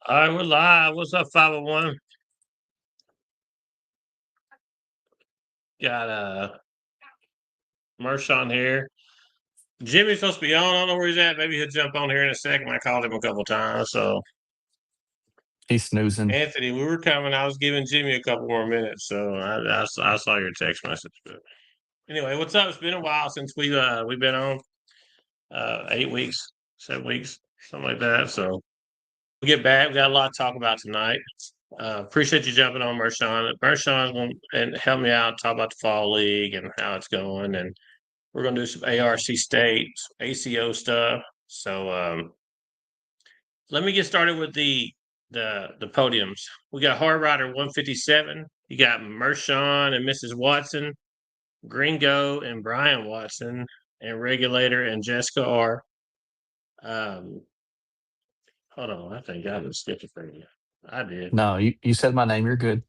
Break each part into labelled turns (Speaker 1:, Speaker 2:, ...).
Speaker 1: All right, we're live. What's up, 501? Got Mersh on here. Jimmy's supposed to be on. I don't know where he's at. Maybe he'll jump on here in a second. I called him a couple times. So,
Speaker 2: He's snoozing.
Speaker 1: Anthony, we were coming. I was giving Jimmy a couple more minutes. So I saw your text message. But anyway, what's up? It's been a while since we've been on. 8 weeks, 7 weeks, something like that. So we get back. We got a lot to talk about tonight. Appreciate you jumping on, Mershon. Mershon's going and help me out, talk about the fall league and how it's going, and we're going to do some ARC State, ACO stuff. So let me get started with the podiums. We got Hard Rider 157. You got Mershon and Mrs. Watson, Gringo and Brian Watson, and Regulator and Jessica R. Hold on, I think I just skipped a thing. I did.
Speaker 2: No, you said my name. You're good.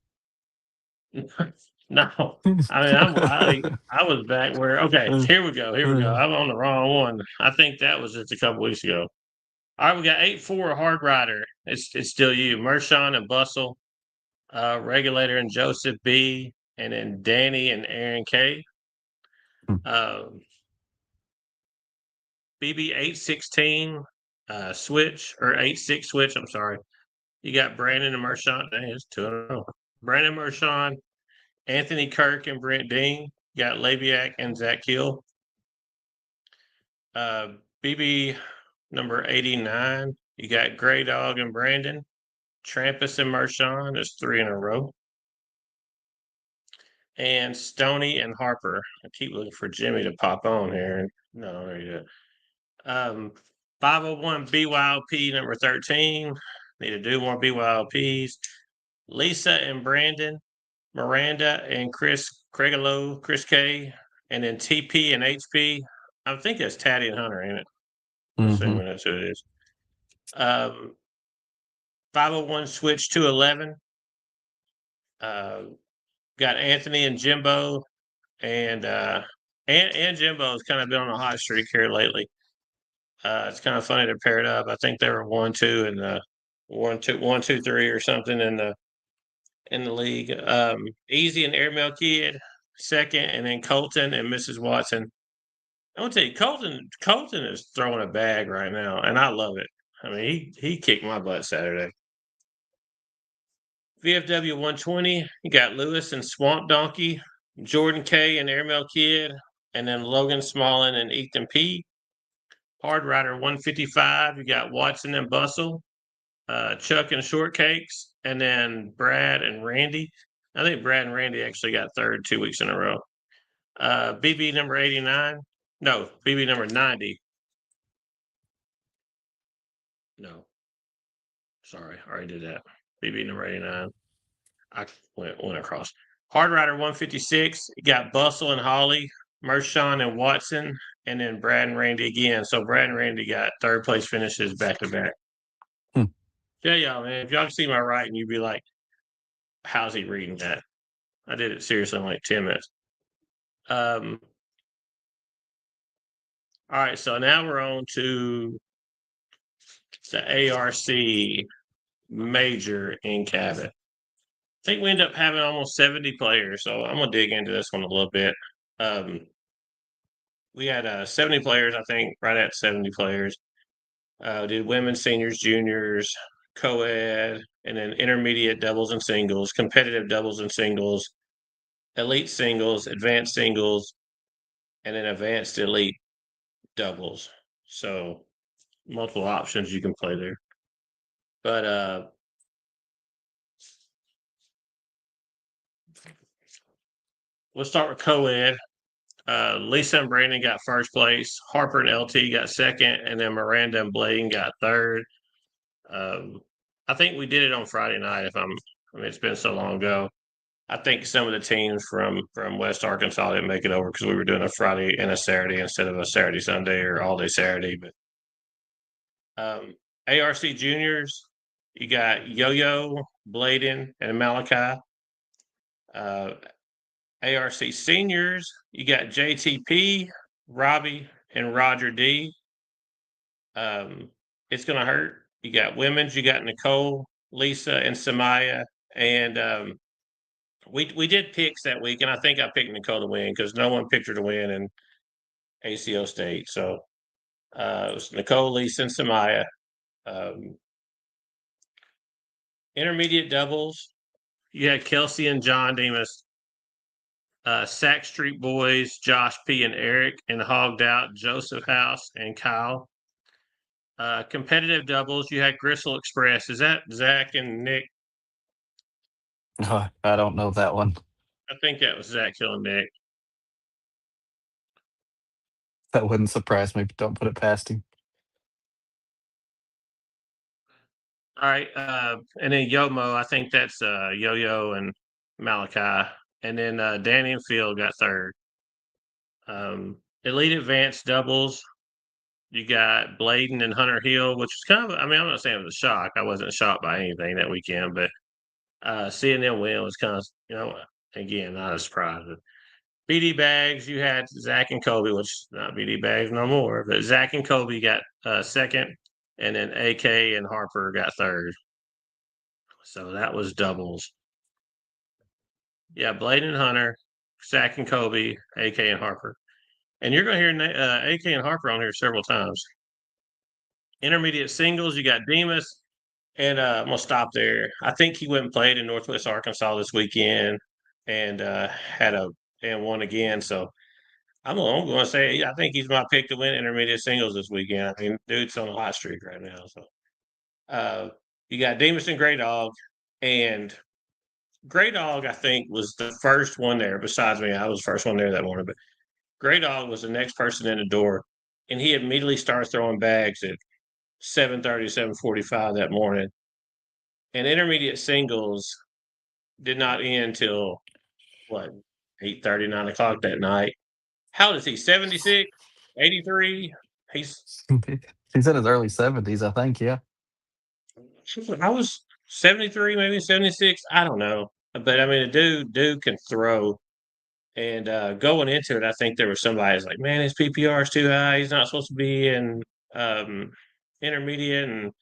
Speaker 1: No, I mean I was back where. Okay, here we go. Here we go. I'm on the wrong one. I think that was just a couple weeks ago. All right, we got 8-4 Hard Rider. It's still you, Mershon and Bustle, Regulator and Joseph B, and then Danny and Aaron K. BB 816 switch or 86 switch. I'm sorry. You got Brandon and Mershon. Dang, it's 2-0. Brandon Mershon, Anthony Kirk and Brent Dean. You got Labiak and Zach Hill. BB number 89. You got Gray Dog and Brandon. Trampus and Mershon. There's 3 in a row. And Stoney and Harper. I keep looking for Jimmy to pop on here. No, there you go. 501 BYLP number 13. Need to do more BYLPs. Lisa and Brandon. Miranda and Chris Craigalow, Chris K. And then TP and HP. I think that's Taddy and Hunter, ain't it? I'm assuming that's who it is. 501 switch 211. Got Anthony and Jimbo, and Jimbo's kind of been on a hot streak here lately. It's kind of funny to pair it up. I think they were 1-2 in the 1-2-1-2-3 or something in the league. Easy and Airmail Kid second, and then Colton and Mrs. Watson. I want to tell you, Colton is throwing a bag right now, and I love it. I mean, he kicked my butt Saturday. VFW 120, you got Lewis and Swamp Donkey, Jordan K and Airmail Kid, and then Logan Smallin and Ethan P. Hard Rider 155, you got Watson and Bustle, Chuck and Shortcakes, and then Brad and Randy. I think Brad and Randy actually got third 2 weeks in a row. BB number 89. No, BB number 90. No. Sorry, I already did that. BB number 89. I went across. Hard Rider 156. You got Bustle and Holly, Mershon and Watson, and then Brad and Randy again. So Brad and Randy got third place finishes back to back. Yeah, y'all, man. If y'all see my writing, you'd be like, how's he reading that? I did it seriously in like 10 minutes. All right, so now we're on to the ARC major in Cabot. I think we end up having almost 70 players, so I'm gonna dig into this one a little bit. We had 70 players, I think, right at 70 players. Did women, seniors, juniors, co-ed, and then intermediate doubles and singles, competitive doubles and singles, elite singles, advanced singles, and then advanced elite doubles. So multiple options you can play there. But we'll start with co-ed. Lisa and Brandon got first place. Harper and LT got second, and then Miranda and Blaine got third. I think we did it on Friday night. I mean, it's been so long ago. I think some of the teams from West Arkansas didn't make it over because we were doing a Friday and a Saturday instead of a Saturday Sunday or all day Saturday. But ARC juniors, you got Yo-Yo, Bladen, and Malachi. ARC seniors, you got JTP, Robbie, and Roger D. It's gonna hurt. You got women's. You got Nicole, Lisa, and Samaya. And we did picks that week, and I think I picked Nicole to win because no one picked her to win in ACO State. So it was Nicole, Lisa, and Samaya. Um, Intermediate doubles. You had Kelsey and John Demas. Sack Street Boys, Josh P. and Eric, and hogged out Joseph House and Kyle. Competitive doubles, you had Gristle Express. Is that Zach and Nick?
Speaker 2: I don't know that one.
Speaker 1: I think that was Zach killing Nick.
Speaker 2: That wouldn't surprise me, but don't put it past him.
Speaker 1: All right. And then Yomo, I think that's Yo-Yo and Malachi. And then Danny and Phil got third. Elite Advanced doubles, you got Bladen and Hunter Hill, which is kind of, I mean, I'm not saying it was a shock. I wasn't shocked by anything that weekend, but seeing them win was kind of, again, not a surprise. But BD Bags, you had Zach and Kobe, which is not BD Bags no more, but Zach and Kobe got second, and then AK and Harper got third. So that was doubles. Yeah, Bladen and Hunter, Zach and Kobe, AK and Harper. And you're going to hear AK and Harper on here several times. Intermediate singles, you got Demas, and I'm gonna stop there. I think he went and played in Northwest Arkansas this weekend, and won again. So I'm going to say I think he's my pick to win intermediate singles this weekend. I mean, dude's on a hot streak right now. So you got Demas and Grey Dog, and Grey Dog I think was the first one there. Besides me, I was the first one there that morning, but Grey Dog was the next person in the door, and he immediately started throwing bags at 7:30, 7:45 that morning. And intermediate singles did not end till what, 8:30, 9 o'clock that night. How old is he? 76, 83? He's
Speaker 2: He's in his early 70s, I think. Yeah.
Speaker 1: I was 73, maybe 76. I don't know. But I mean, the dude can throw. And going into it, I think there was somebody who's like, man, his PPR is too high. He's not supposed to be in um, intermediate. And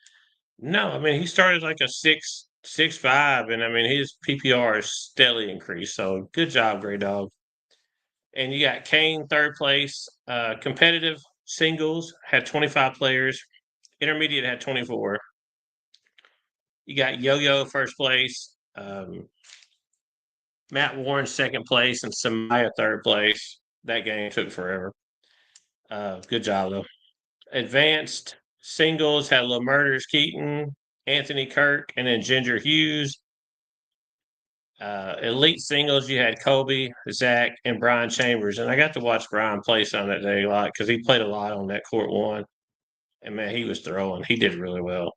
Speaker 1: no, I mean, he started like a 6'5", and I mean, his PPR is steadily increased. So good job, Grey Dog. And you got Kane third place. Competitive singles had 25 players. Intermediate had 24. You got Yo-Yo first place. Matt Warren second place, and Samaya third place. That game took forever. Good job though. Advanced singles had Lil Murders Keaton, Anthony Kirk, and then Ginger Hughes. Elite singles, you had Kobe, Zach, and Brian Chambers, and I got to watch Brian play some that day a lot because he played a lot on that court one, and man, he was throwing. He did really well.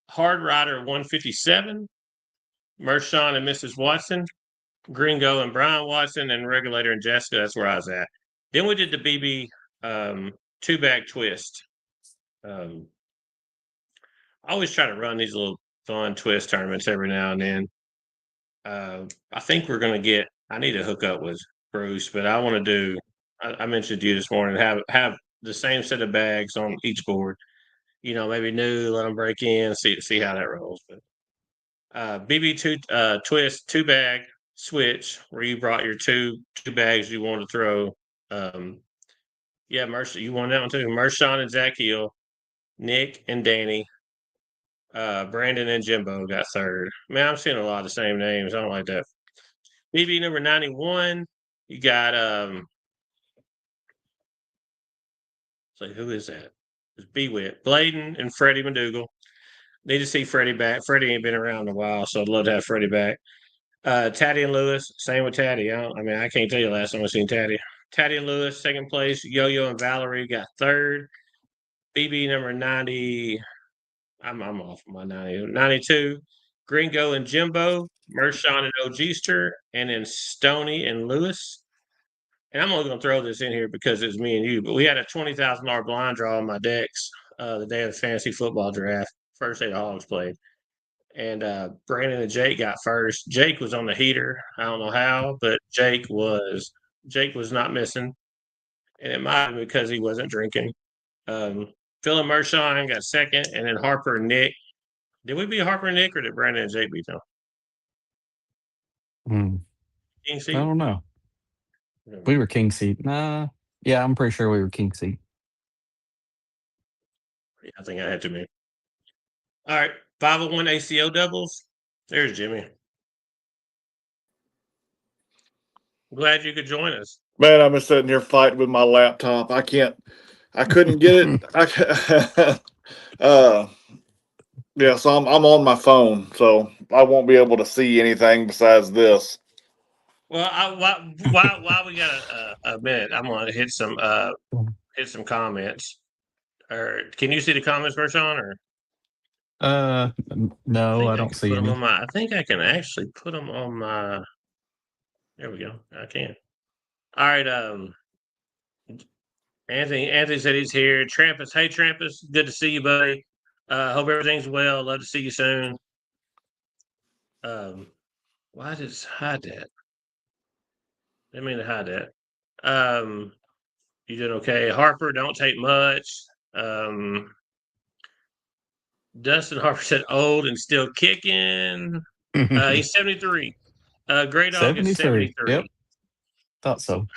Speaker 1: Hard Rider 157, Mershon and Mrs. Watson, Gringo and Brian Watson, and Regulator and Jessica. That's where I was at. Then we did the BB two-bag twist. I always try to run these little fun twist tournaments every now and then. I think we're going to get. I need to hook up with Bruce, but I want to do. I mentioned to you this morning have the same set of bags on each board. Maybe new, let them break in, see how that rolls. But BB two twist two bag switch where you brought your two bags you want to throw. Yeah, Mercer, you won that one too. Mershon and Zach Hill, Nick and Danny, Brandon and Jimbo got third. Man, I'm seeing a lot of the same names. I don't like that. BB number 91, you got so who is that? It's B-Wit, Bladen and Freddie McDougal. Need to see Freddie back. Freddie ain't been around in a while, so I'd love to have Freddie back. Taddy and Lewis, same with Taddy. I can't tell you last time I seen Taddy. Taddy and Lewis, second place. Yo-Yo and Valerie got third. BB number 90. I'm off my 90. 92. Gringo and Jimbo, Mershon and Ogister, and then Stoney and Lewis. And I'm only going to throw this in here because it's me and you, but we had a $20,000 blind draw on my decks the day of the fantasy football draft. First day the Hogs played. And Brandon and Jake got first. Jake was on the heater. I don't know how, but Jake was not missing. and it might be because he wasn't drinking. Phil and Mershon got second, and then Harper and Nick. Did we beat Harper and Nick, or did Brandon and Jake beat them? King
Speaker 2: I
Speaker 1: seat?
Speaker 2: don't know. We were king seat. Nah. Yeah, I'm pretty sure we were king seat.
Speaker 1: Yeah, I think I had to be. All right, 501 ACO doubles. There's Jimmy. Glad you could join us.
Speaker 3: Man, I've been sitting here fighting with my laptop. I couldn't get it. uh, yeah, so I'm on my phone, so I won't be able to see anything besides this.
Speaker 1: Well, while we got a minute, I'm gonna hit some comments. Or can you see the comments, Vershawn? Or
Speaker 2: No, I
Speaker 1: I
Speaker 2: don't
Speaker 1: can
Speaker 2: see
Speaker 1: put them
Speaker 2: any.
Speaker 1: on my. I think I can actually put them on my. There we go. I can. All right. Anthony said he's here. Trampus, hey Trampus, good to see you, buddy. Hope everything's well. Love to see you soon. Why did it hide that? Didn't mean to hide that. You doing okay? Harper, don't take much. Dustin Harper said old and still kicking. He's 73. Grey Dog is
Speaker 2: 73. Yep.
Speaker 1: 73.
Speaker 2: Thought so.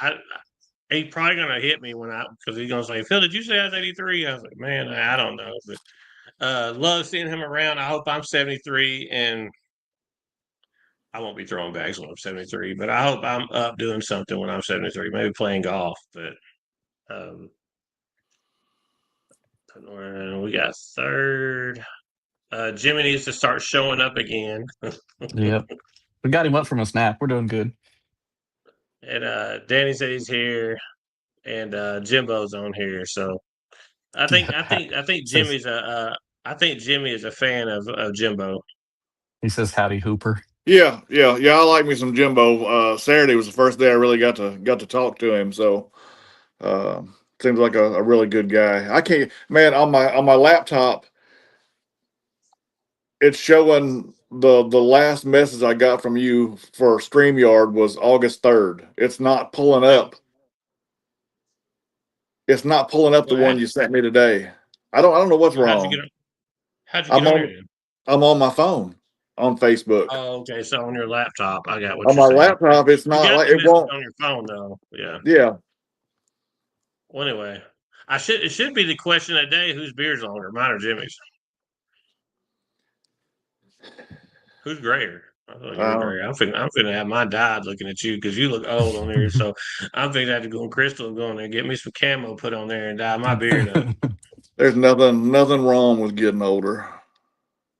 Speaker 1: He's probably gonna hit me because he's gonna say, Phil, did you say I was 83? I was like, man, I don't know. But love seeing him around. I hope I'm 73 and I won't be throwing bags when I'm 73, but I hope I'm up doing something when I'm 73, maybe playing golf. But we got third. Jimmy needs to start showing up again.
Speaker 2: Yep. We got him up from a snap. We're doing good.
Speaker 1: And Danny said he's here, and Jimbo's on here. So I think
Speaker 2: Says,
Speaker 1: Jimmy is a fan of Jimbo.
Speaker 2: he says, "Howdy, Hooper."
Speaker 3: Yeah. I like me some Jimbo. Saturday was the first day I really got to talk to him. So seems like a really good guy. I can't, man, on my laptop. It's showing the last message I got from you for StreamYard was August 3rd. It's not pulling up. It's not pulling up the
Speaker 1: Well,
Speaker 3: one you sent me today. I don't know what's wrong.
Speaker 1: how'd you get
Speaker 3: I'm
Speaker 1: on there
Speaker 3: on
Speaker 1: then?
Speaker 3: I'm on my phone on Facebook.
Speaker 1: Oh, okay. So on your laptop, I got what
Speaker 3: On
Speaker 1: you're
Speaker 3: my
Speaker 1: saying.
Speaker 3: laptop, it's
Speaker 1: You
Speaker 3: not
Speaker 1: got
Speaker 3: like
Speaker 1: the
Speaker 3: it
Speaker 1: message
Speaker 3: won't.
Speaker 1: on your phone though. Yeah.
Speaker 3: Yeah.
Speaker 1: Well, anyway, it should be the question of the day: whose beer's longer, mine or Jimmy's? Who's grayer? I feel like you're
Speaker 3: Um,
Speaker 1: grayer. I'm finna have my dad looking at you because you look old on there. So I'm thinking I have to go in Crystal and go in there and get me some camo put on there and dye my beard up.
Speaker 3: there's nothing wrong with getting older.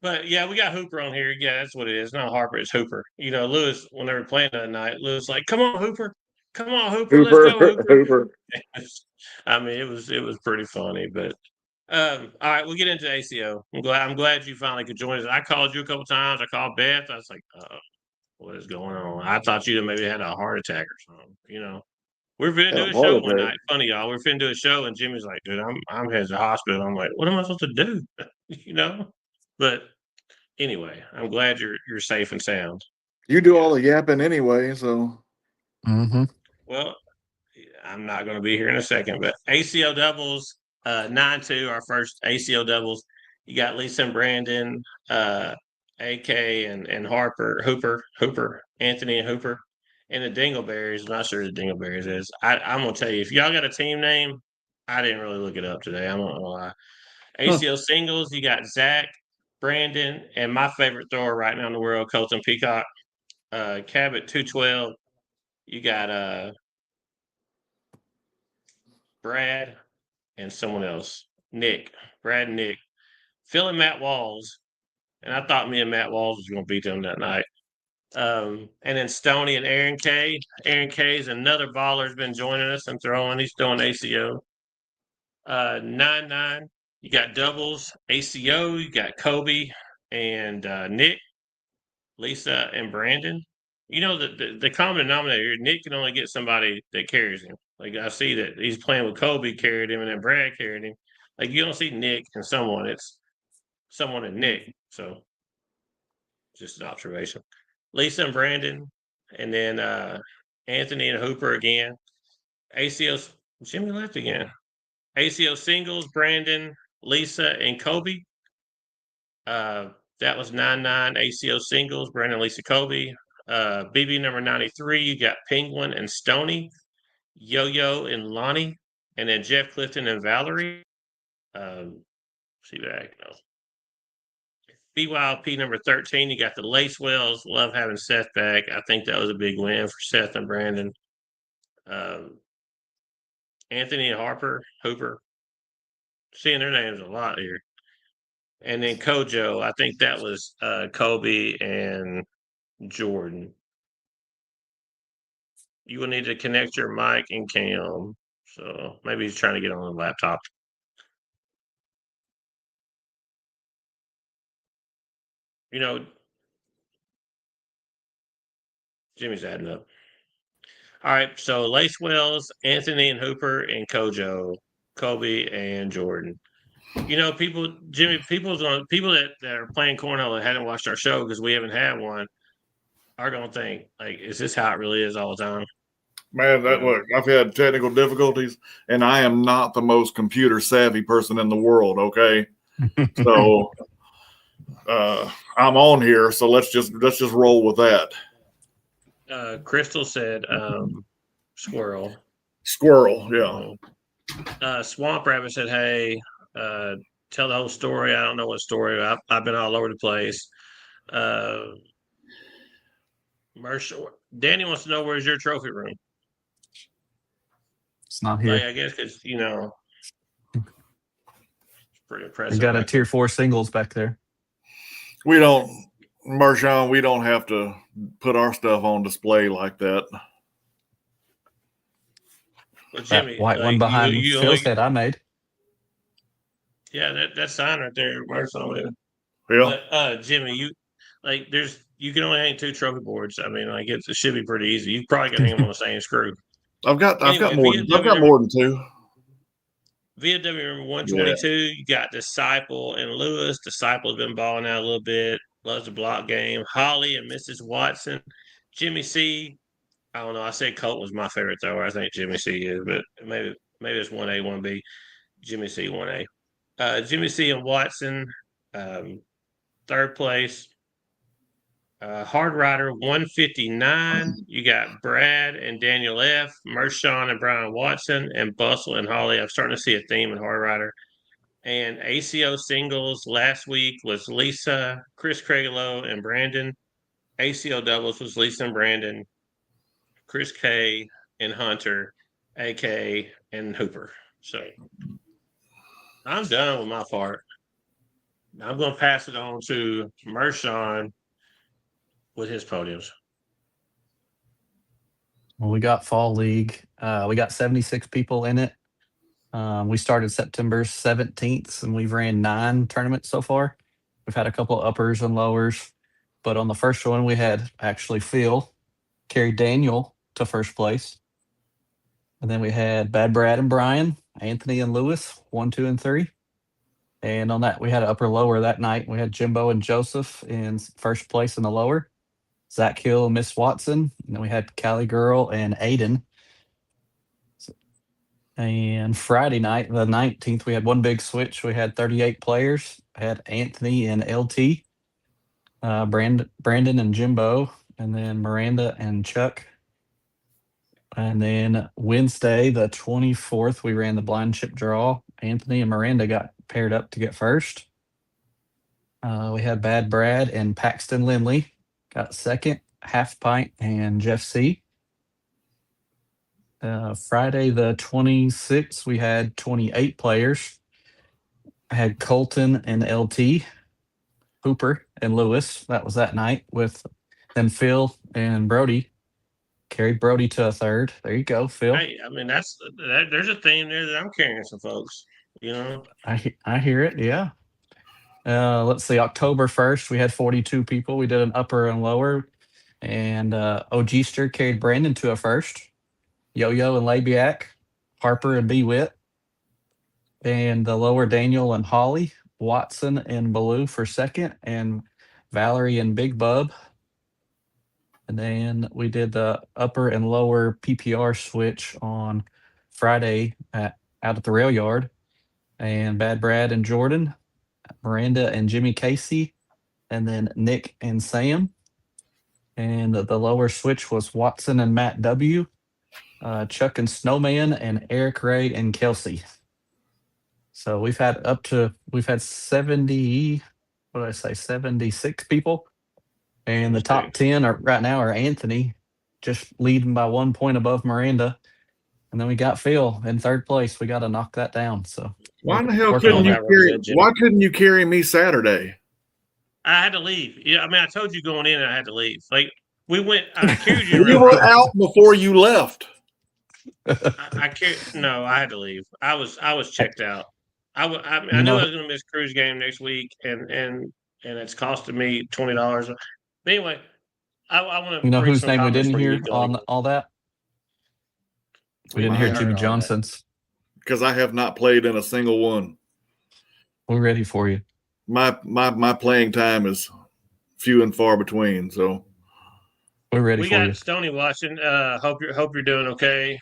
Speaker 1: But yeah, we got Hooper on here. Yeah, that's what it is. Not Harper, it's Hooper. You know, Lewis, when they were playing that night, Lewis like, come on, Hooper. Come on, Hooper, let's
Speaker 3: Hooper,
Speaker 1: go, Hooper.
Speaker 3: Hooper.
Speaker 1: I mean, it was pretty funny, but all right, we'll get into ACO. I'm glad you finally could join us. I called you a couple times. I called Beth. I was like, what is going on? I thought you'd maybe had a heart attack or something. You know, we're finna
Speaker 3: Had
Speaker 1: do
Speaker 3: a
Speaker 1: a
Speaker 3: heart
Speaker 1: show one
Speaker 3: attack.
Speaker 1: night. Funny, y'all. We're finna do a show, and Jimmy's like, dude, I'm headed to the hospital. I'm like, what am I supposed to do? You know? But anyway, I'm glad you're safe and sound.
Speaker 3: You do all
Speaker 1: Yeah.
Speaker 3: the yapping anyway, so
Speaker 2: Mm-hmm.
Speaker 1: Well, I'm not going to be here in a second, but ACO doubles, 9-2, our first ACO doubles. You got Lisa and Brandon, AK and Hooper, Anthony and Hooper, and the Dingleberries. I'm not sure who the Dingleberries is. I'm gonna tell you, if y'all got a team name, I didn't really look it up today. I'm not gonna lie. ACO singles, you got Zach, Brandon, and my favorite thrower right now in the world, Colton Peacock. Cabot 212. You got Brad and someone else. Brad and Nick. Phil and Matt Walls. And I thought me and Matt Walls was gonna beat them that night. And then Stoney and Aaron K. Aaron K is another baller has been joining us and throwing. He's throwing ACO. 9-9. You got doubles, ACO. You got Kobe and Nick, Lisa and Brandon. You know the common denominator. Nick can only get somebody that carries him. Like I see that he's playing with Kobe carried him, and then Brad carried him. Like you don't see Nick and someone. It's someone and Nick. So just an observation. Lisa and Brandon, and then Anthony and Hooper again. ACO's Jimmy left again. ACO singles, Brandon, Lisa, and Kobe. That was 9-9 ACO singles, Brandon, Lisa, Kobe. BB number 93, you got Penguin and Stony, Yo-Yo and Lonnie, and then Jeff Clifton and Valerie. See back, no. BYLP number 13, you got the Lacewells. Love having Seth back. I think that was a big win for Seth and Brandon. Anthony and Hooper. Seeing their names a lot here. And then Kojo, I think that was Kobe and Jordan. You will need to connect your mic and cam. So maybe he's trying to get on the laptop. You know, Jimmy's adding up. All right, so Lacewells, Anthony and Hooper, and Kojo, Kobe and Jordan. You know, people that are playing cornhole that hadn't watched our show because we haven't had one are gonna think, like, is this how it really is all the time?
Speaker 3: Man, look, I've had technical difficulties, and I am not the most computer savvy person in the world. Okay, so I'm on here, so let's just roll with that.
Speaker 1: Crystal said, "Squirrel."
Speaker 3: Squirrel, yeah.
Speaker 1: Swamp Rabbit said, "Hey, tell the whole story." I don't know what story. I've been all over the place. Danny wants to know, where's your trophy room?
Speaker 2: It's not here.
Speaker 1: Like, I guess because it's pretty impressive.
Speaker 2: We got a tier 4 singles back there.
Speaker 3: We don't, Marshawn, we don't have to put our stuff on display like that.
Speaker 1: Well, Jimmy,
Speaker 2: that white one behind Phil's head I made.
Speaker 1: Yeah, that sign right there, Marshawn.
Speaker 3: Yeah.
Speaker 1: But Jimmy, you can only hang 2 trophy boards. I mean, like, it should be pretty easy. You probably can hang them on the same screw.
Speaker 3: I've got more than 2.
Speaker 1: VFW number 122, you got Disciple and Lewis. Disciple's been balling out a little bit. Loves the block game. Holly and Mrs. Watson. Jimmy C. I don't know. I said Colt was my favorite thrower. I think Jimmy C is, but maybe it's 1A, 1B. Jimmy C, 1A. Jimmy C and Watson, 3rd place. Hard Rider 159. You got Brad and Daniel F, Mershon and Brian Watson, and Bustle and Holly. I'm starting to see a theme in Hard Rider. And ACO singles last week was Lisa, Chris Craiglow, and Brandon. ACO doubles was Lisa and Brandon, Chris K and Hunter, AK and Hooper. So I'm done with my part. I'm going to pass it on to Mershon with his podiums.
Speaker 2: Well, we got Fall League. We got 76 people in it. We started September 17th, and we've ran 9 tournaments so far. We've had a couple uppers and lowers, but on the first one, we had actually Phil carry Daniel to first place. And then we had Bad Brad and Brian, Anthony and Lewis, 1, 2, and 3. And on that, we had an upper lower that night. We had Jimbo and Joseph in first place in the lower. Zach Hill, Miss Watson. And then we had Callie Girl and Aiden. And Friday night, the 19th, we had one big switch. We had 38 players. I had Anthony and LT, Brandon and Jimbo, and then Miranda and Chuck. And then Wednesday, the 24th, we ran the blind chip draw. Anthony and Miranda got paired up to get first. We had Bad Brad and Paxton Lindley got second, Half Pint and Jeff C. Friday the 26th, we had 28 players. I had Colton and LT, Hooper and Lewis. That was that night. With then Phil and Brody carried Brody to a third. There you go, Phil.
Speaker 1: Hey, I mean, there's a theme there that I'm carrying some folks.
Speaker 2: I hear it. Yeah. Let's see. October 1st, we had 42 people. We did an upper and lower, and Ogster carried Brandon to a first. Yo-Yo and Labiak, Harper and B-Wit, and the lower Daniel and Holly, Watson and Baloo for second, and Valerie and Big Bub. And then we did the upper and lower PPR switch on Friday out at the rail yard, and Bad Brad and Jordan, Miranda and Jimmy Casey, and then Nick and Sam. And the lower switch was Watson and Matt W, Chuck and Snowman, and Eric Ray and Kelsey. So we've had 70, what did I say, 76 people. And the top 10 are right now are Anthony, just leading by 1 point above Miranda. And then we got Phil in third place. We got to knock that down. So
Speaker 3: why in the hell
Speaker 2: working
Speaker 3: couldn't
Speaker 2: on
Speaker 3: you
Speaker 2: that.
Speaker 3: carry? Why couldn't you carry me Saturday?
Speaker 1: I had to leave. Yeah, I mean, I told you going in, I had to leave. Like we went. I carried you.
Speaker 3: You were out before you left.
Speaker 1: I carried. No, I had to leave. I was checked out. I knew I was going to miss Crew's game next week, and it's costing me $20. But anyway, I want to.
Speaker 2: You know
Speaker 1: bring
Speaker 2: whose
Speaker 1: some
Speaker 2: name we
Speaker 1: comments
Speaker 2: didn't
Speaker 1: for you
Speaker 2: hear on
Speaker 1: going.
Speaker 2: all that? We didn't
Speaker 1: I
Speaker 2: hear
Speaker 1: heard
Speaker 2: Jimmy
Speaker 1: all that.
Speaker 2: Johnson's.
Speaker 3: Because I have not played in a single one.
Speaker 2: We're ready for you.
Speaker 3: My playing time is few and far between, so
Speaker 2: we're ready
Speaker 1: We
Speaker 2: for you.
Speaker 1: got Stoney watching. Hope you're doing okay.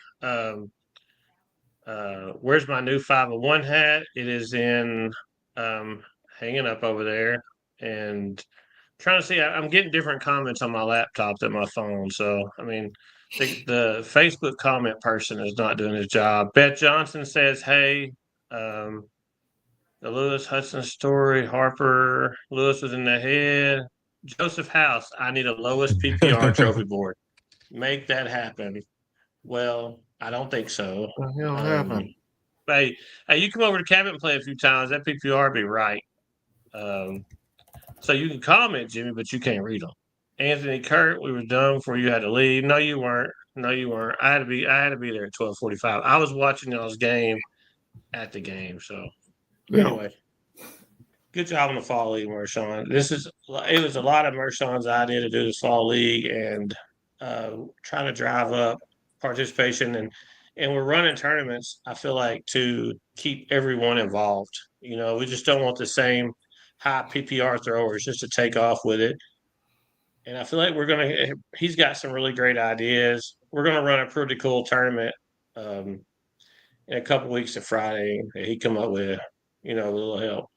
Speaker 1: Where's my new 501 hat? It is in hanging up over there, and trying to see. I'm getting different comments on my laptop than my phone. So I mean, the Facebook comment person is not doing his job. Beth Johnson says, "Hey, the Lewis Hudson story. Harper Lewis was in the head. Joseph House. I need a lowest PPR trophy board. Make that happen." Well, I don't think so.
Speaker 3: what the hell happened?
Speaker 1: Hey, you come over to Cabot and play a few times. That PPR be right. So you can comment, Jimmy, but you can't read them. Anthony Kurt, we were done before you had to leave. No, you weren't. No, you weren't. I had to be there at 12:45. I was watching y'all's game at the game. So anyway, good job on the fall league, Mershawn. It was a lot of Mershawn's idea to do this fall league and trying to drive up participation and we're running tournaments. I feel like to keep everyone involved. You know, we just don't want the same high PPR throwers just to take off with it. And I feel like he's got some really great ideas. We're going to run a pretty cool tournament in a couple weeks of Friday that he come up with, a little help,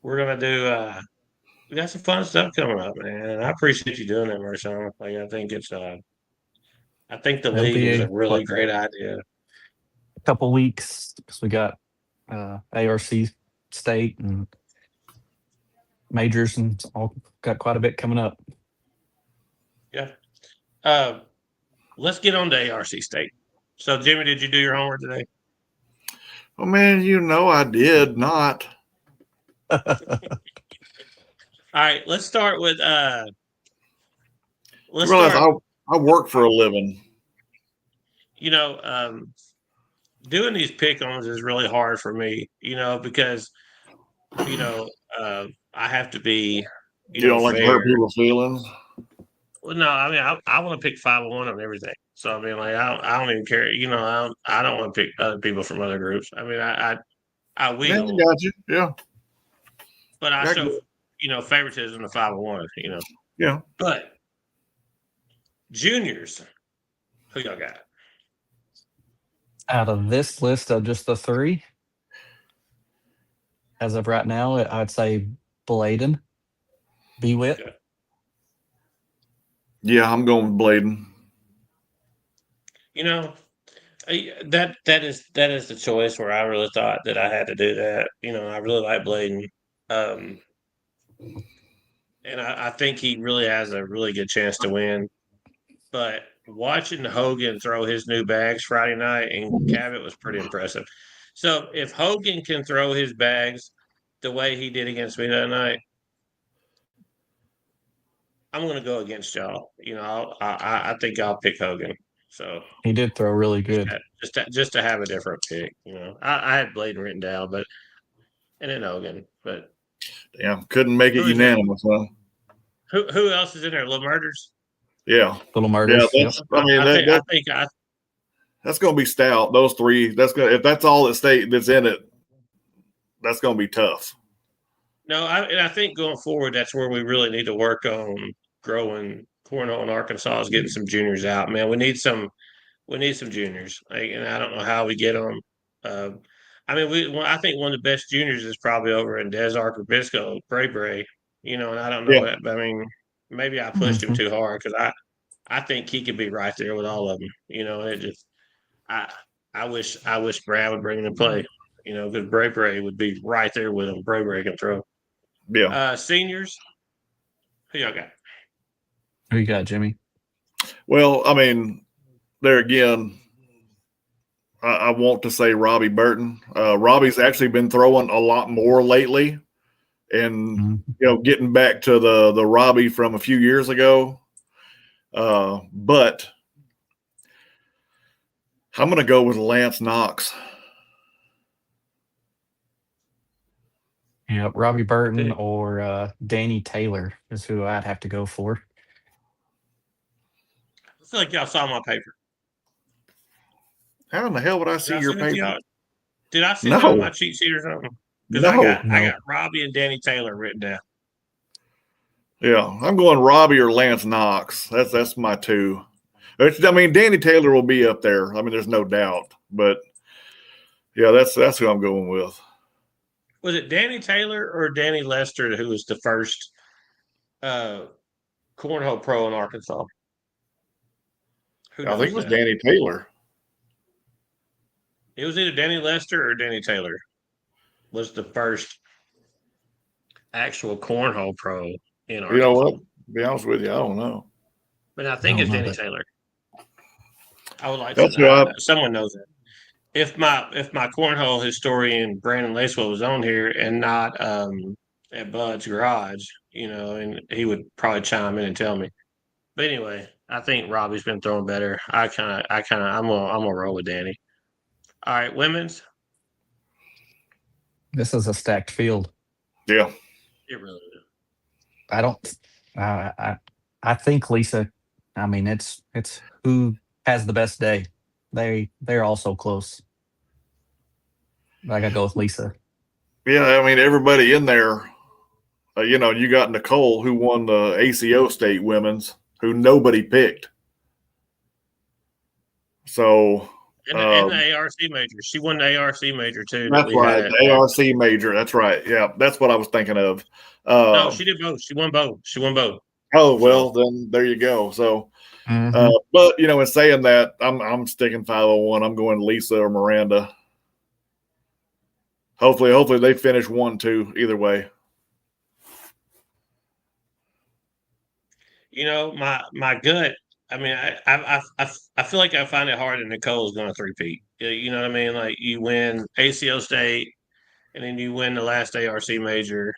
Speaker 1: we're going to do, we got some fun stuff coming up, man. And I appreciate you doing that, Marshawn. Like, I think the league is a really great idea.
Speaker 2: A couple weeks because we got ARC state and majors and all got quite a bit coming up.
Speaker 1: Yeah. Let's get on to ARC state. So, Jimmy, did you do your homework today?
Speaker 3: Oh man, I did not.
Speaker 1: All right, let's start with
Speaker 3: I work for a living.
Speaker 1: Doing these pick-ons is really hard for me, because I have to be
Speaker 3: you don't like to hurt people's feelings.
Speaker 1: Well, no, I mean I want to pick 501 on everything. So I mean, like I don't even care. I don't want to pick other people from other groups. I mean, I will.
Speaker 3: Yeah, I got you. Yeah.
Speaker 1: But I show favoritism to 501.
Speaker 3: Yeah.
Speaker 1: But juniors, who y'all got?
Speaker 2: Out of this list of just the three, as of right now, I'd say Bladen, Bewit.
Speaker 1: Okay.
Speaker 3: Yeah, I'm going with Bladen.
Speaker 1: That is the choice where I really thought that I had to do that. I really like Bladen. And I think he really has a really good chance to win. But watching Hogan throw his new bags Friday night in Cabot was pretty impressive. So if Hogan can throw his bags the way he did against me that night, I'm going to go against y'all. I think I'll pick Hogan. So
Speaker 2: he did throw really good.
Speaker 1: Just to have a different pick. I had Bladen written down, and then Hogan, but
Speaker 3: yeah, couldn't make it unanimous, huh?
Speaker 1: Who else is in there? Little Murders.
Speaker 3: Yeah,
Speaker 2: Little Murders.
Speaker 3: Yeah, I think that's going to be stout. Those three. If that's all that's in it, that's going to be tough.
Speaker 1: No, I think going forward, that's where we really need to work on growing cornhole in Arkansas is getting some juniors out. Man, we need some juniors. And I don't know how we get them. Uh, I mean, I think one of the best juniors is probably over in Des Arc or Bisco, Bray Bray. And I don't know
Speaker 3: Yeah.
Speaker 1: that. I mean, maybe I pushed him
Speaker 2: Mhm.
Speaker 1: too hard because I think he could be right there with all of them. And it just I I wish Brad would bring him to play. Because Bray Bray would be right there with him. Bray Bray can throw.
Speaker 3: Yeah.
Speaker 1: Seniors, who y'all got?
Speaker 2: Who you got, Jimmy?
Speaker 3: Well, I mean, there again, I want to say Robbie Burton. Robbie's actually been throwing a lot more lately, and
Speaker 2: Mhm.
Speaker 3: getting back to the Robbie from a few years ago. But I'm going to go with Lance Knox.
Speaker 2: Yeah, Robbie Burton
Speaker 1: Pick.
Speaker 2: or Danny Taylor is who I'd have to go for.
Speaker 1: I feel like y'all saw my paper.
Speaker 3: How in the hell would I see
Speaker 1: Did I
Speaker 3: your
Speaker 1: send it to
Speaker 3: paper?
Speaker 1: y'all? Did I send y'all my
Speaker 3: No,
Speaker 1: cheat sheet or something? Because I
Speaker 3: no.
Speaker 2: No.
Speaker 1: got Robbie and Danny Taylor written down.
Speaker 3: Yeah, I'm going Robbie or Lance Knox. That's my two. I mean, Danny Taylor will be up there. I mean, there's no doubt. But yeah, that's who I'm going with.
Speaker 1: Was it Danny Taylor or Danny Lester who was the first cornhole pro in Arkansas? Who
Speaker 3: I think
Speaker 1: knows
Speaker 3: it was
Speaker 1: that?
Speaker 3: Danny Taylor.
Speaker 1: It was either Danny Lester or Danny Taylor was the first actual cornhole pro in
Speaker 3: You know
Speaker 1: Arkansas.
Speaker 3: what? To be honest with you, I don't know.
Speaker 1: But I
Speaker 2: I
Speaker 1: think
Speaker 2: don't
Speaker 1: it's
Speaker 2: know
Speaker 1: Danny
Speaker 2: that.
Speaker 1: Taylor. I would like to
Speaker 3: That's who I.
Speaker 1: someone knows that. If my cornhole historian Brandon Lacewell was on here and not at Bud's garage, and he would probably chime in and tell me. But anyway, I think Robbie's been throwing better. I'm gonna roll with Danny. All right, women's.
Speaker 2: This is a stacked field.
Speaker 3: Yeah,
Speaker 1: It really is.
Speaker 2: I don't. I think Lisa. I mean, it's who has the best day. They're all so close. I gotta go with Lisa.
Speaker 3: yeah. I mean, everybody in there. You got Nicole, who won the ACO state women's, who nobody picked. So
Speaker 1: And the ARC major. She won the ARC major too that
Speaker 3: that's
Speaker 1: we had
Speaker 3: right,
Speaker 1: at.
Speaker 3: the ARC major. That's right. Yeah, that's what I was thinking of.
Speaker 1: No,
Speaker 3: Uh,
Speaker 1: she did both. She won both. She won both.
Speaker 3: oh
Speaker 1: So
Speaker 3: well, then there you go. So,
Speaker 2: Mhm.
Speaker 3: but in saying that, I'm sticking 501. I'm going Lisa or Miranda. Hopefully they finish 1-2 either way.
Speaker 1: my gut. I mean, I feel like I find it hard that Nicole's going to three-peat. You know what I mean? Like you win ACO state, and then you win the last ARC major.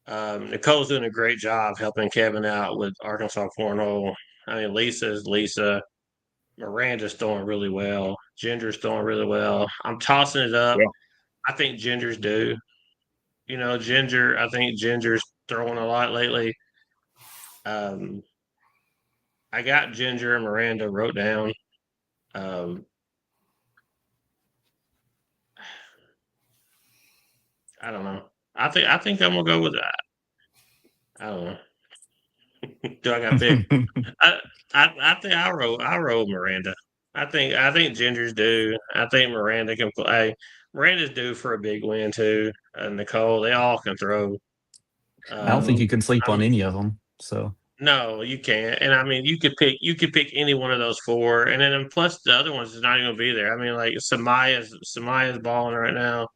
Speaker 1: Nicole's doing a great job helping Kevin out with Arkansas cornhole. I mean, Lisa's Lisa. Miranda's throwing really well. Ginger's throwing really well. I'm tossing it up.
Speaker 3: Yeah.
Speaker 1: I think Ginger's due. Ginger. I think Ginger's throwing a lot lately. Um, I got Ginger and Miranda wrote down. Um, I don't know. I think I'm gonna go with that. I don't know. Do I got picked? I I think I roll Miranda. I think Ginger's due. I think Miranda can play. Miranda's due for a big win too. Nicole, they all can throw.
Speaker 2: I don't think you
Speaker 1: Um,
Speaker 2: can sleep
Speaker 1: I
Speaker 2: on
Speaker 1: mean,
Speaker 2: any of them. So
Speaker 1: no, you can't. And I mean, you could pick any one of those four, and then plus the other ones is not even gonna be there. I mean, like Samaya's balling right now.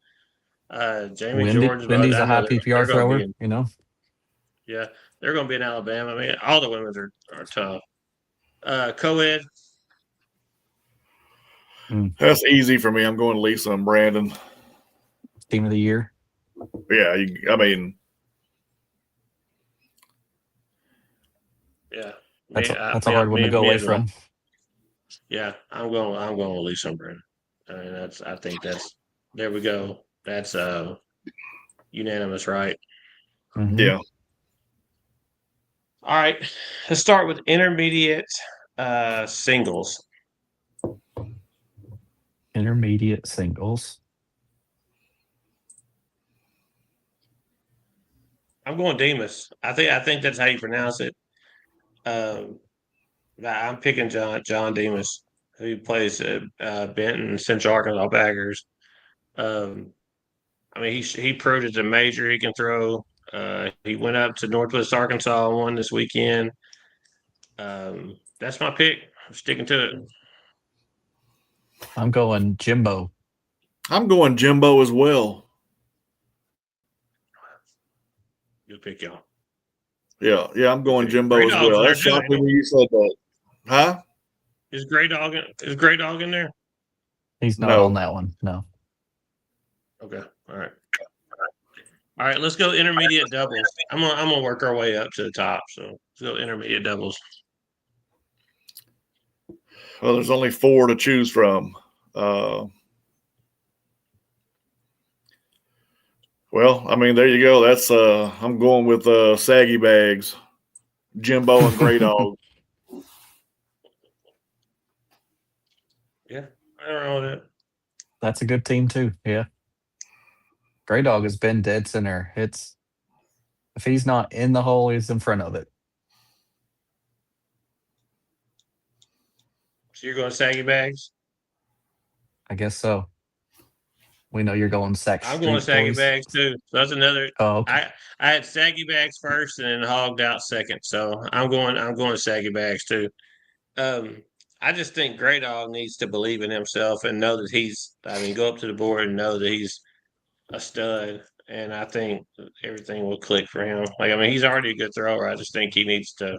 Speaker 1: Jamie George, but
Speaker 2: Wendy's
Speaker 1: I
Speaker 2: a high
Speaker 1: know they're
Speaker 2: PPR
Speaker 1: going to be
Speaker 2: thrower.
Speaker 1: in.
Speaker 2: You know.
Speaker 1: Yeah, they're going to be in Alabama. I mean, all the women's are tough. Co-ed.
Speaker 2: Mm.
Speaker 3: That's easy for me. I'm going Lisa and Brandon.
Speaker 2: Team of the year.
Speaker 3: Yeah, I mean,
Speaker 1: Yeah,
Speaker 2: That's a hard one to go
Speaker 1: me
Speaker 2: away
Speaker 1: as well.
Speaker 2: from.
Speaker 1: Yeah, I'm going with Lisa and Brandon. I mean, I think that's there we go. That's unanimous, right?
Speaker 2: Mhm.
Speaker 3: yeah.
Speaker 1: All right, let's start with intermediate singles.
Speaker 2: Intermediate singles.
Speaker 1: I'm going Demas. I think that's how you pronounce it. I'm picking John Demas, who plays at Benton Central Arkansas Baggers. I mean, he proved as a major he can throw. He went up to Northwest Arkansas and won this weekend. That's my pick. I'm sticking to it.
Speaker 2: I'm going Jimbo.
Speaker 3: I'm going Jimbo as well.
Speaker 1: Good pick, y'all.
Speaker 3: Yeah, I'm going Jimbo
Speaker 1: Grey
Speaker 3: as
Speaker 1: Dog's
Speaker 3: well.
Speaker 1: in there
Speaker 3: That
Speaker 1: too,
Speaker 3: shocked me
Speaker 1: ain't
Speaker 3: when you said that. Huh?
Speaker 1: Is Grey Dog in there?
Speaker 2: He's not
Speaker 3: No.
Speaker 2: on that one. No.
Speaker 1: Okay. All right. All right. Let's go intermediate doubles. I'm gonna work our way up to the top. So let's go intermediate doubles.
Speaker 3: Well, there's only 4 to choose from. Well, I mean, there you go. That's I'm going with Saggy Bags, Jimbo, and Grey Dog.
Speaker 1: Yeah, I don't know that.
Speaker 2: That's a good team too. Yeah. Grey Dog has been dead center. If he's not in the hole, he's in front of it.
Speaker 1: So you're going Saggy Bags?
Speaker 2: I guess so. We know you're going Sack
Speaker 1: I'm
Speaker 2: Street
Speaker 1: going Saggy
Speaker 2: Boys.
Speaker 1: Bags too. So that's another.
Speaker 2: Oh, okay.
Speaker 1: I had Saggy Bags first and then hogged out second. So I'm going Saggy Bags too. I just think Grey Dog needs to believe in himself and know that go up to the board and know that he's a stud. And I think everything will click for him. He's already a good thrower. I just think he needs to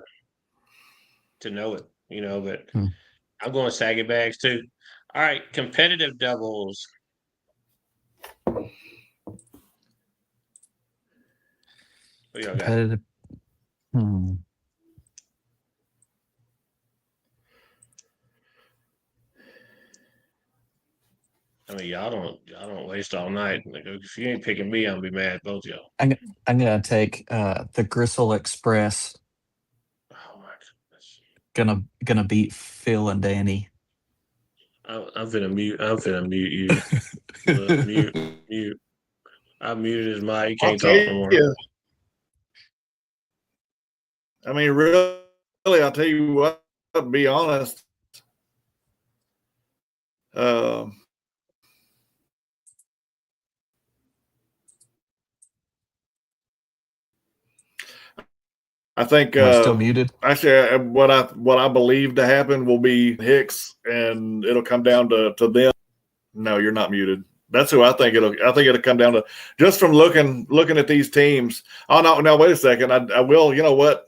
Speaker 1: know it, but I'm going Saggy Bags too. All right, competitive doubles. What y'all got?
Speaker 2: Competitive.
Speaker 1: I mean, y'all don't waste all night. If you ain't picking me, I'll be mad at both y'all.
Speaker 2: I'm gonna take the Gristle Express.
Speaker 1: Oh my goodness.
Speaker 2: Gonna beat Phil and Danny.
Speaker 1: I'm finna mute you. Look, mute. I muted his mic. He can't talk no more.
Speaker 3: I mean, really, I'll tell you what, to be honest. I think
Speaker 2: still muted.
Speaker 3: Actually, what I believe to happen will be Hicks, and it'll come down to them. No, you're not muted. That's who I think it'll come down to, just from looking at these teams. Oh no, wait a second. I will. You know what?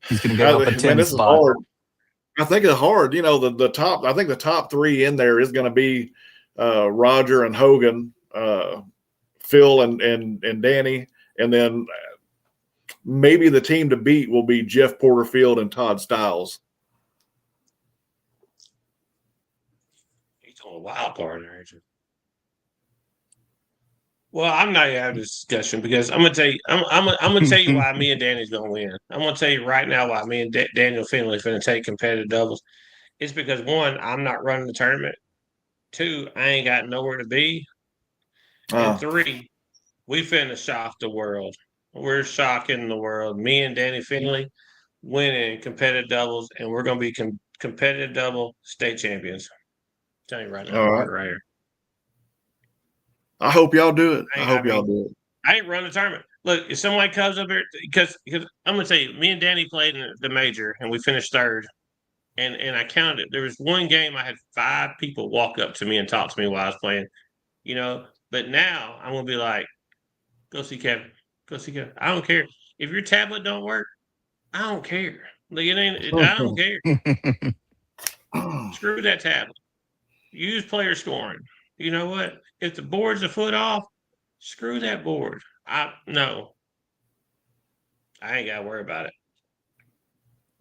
Speaker 2: He's gonna give up a 10
Speaker 3: this
Speaker 2: spot.
Speaker 3: is hard. I think it's hard. The top. I think the top 3 in there is going to be Roger and Hogan, Phil and Danny, and then maybe the team to beat will be Jeff Porterfield and Todd Stiles.
Speaker 1: He's on a wild card, aren't you? Well, I'm not gonna have this discussion because I'm gonna tell you. I'm gonna tell you why me and Danny's gonna win. I'm gonna tell you right now why me and Daniel Finley is gonna take competitive doubles. It's because 1, I'm not running the tournament. 2, I ain't got nowhere to be. And 3, we finna shock the world. We're shocking the world. Me and Danny Finley winning competitive doubles, and we're gonna be competitive double state champions. I'm telling you right now,
Speaker 3: All right.
Speaker 1: right here.
Speaker 3: I hope y'all do it. I hope y'all do it.
Speaker 1: I ain't run the tournament. Look, if somebody comes up here, because I'm gonna tell you, me and Danny played in the major, and we finished 3rd. And I counted. There was one game I had 5 people walk up to me and talk to me while I was playing. But now I'm gonna be like, go see Kevin. Go see Kevin. I don't care if your tablet don't work. I don't care. Like I don't care. Screw that tablet. Use player scoring. You know what? If the board's a foot off, screw that board. No. I ain't gotta worry about it.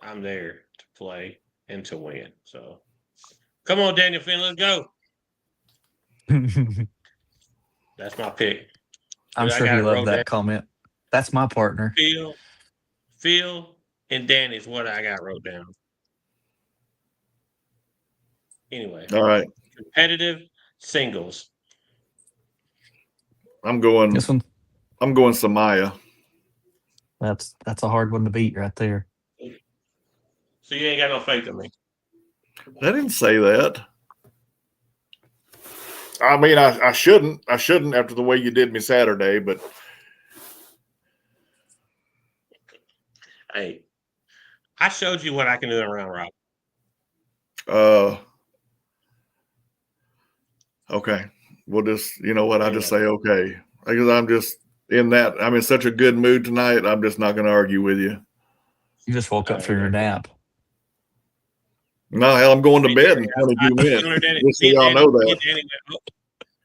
Speaker 1: I'm there to play and to win. So come on, Daniel Finn, let's go. That's my pick.
Speaker 2: I'm sure he loved that comment. That's my partner.
Speaker 1: Phil and Danny is what I got wrote down. Anyway.
Speaker 3: All right.
Speaker 1: Competitive singles.
Speaker 3: I'm going Samaya.
Speaker 2: That's a hard one to beat right there.
Speaker 1: So you ain't got no faith in me.
Speaker 3: I didn't say that. I mean, I shouldn't. I shouldn't after the way you did me Saturday, but
Speaker 1: Hey, I showed you what I can do in round robin.
Speaker 3: Okay. We'll just, you know what? I just
Speaker 1: Anyway.
Speaker 3: say okay. Because I'm just in that. I'm in such a good mood tonight. I'm just not going to argue with you.
Speaker 2: You just woke up from your nap.
Speaker 3: No, hell, I'm going to bed in 22 minutes. Just so y'all know that.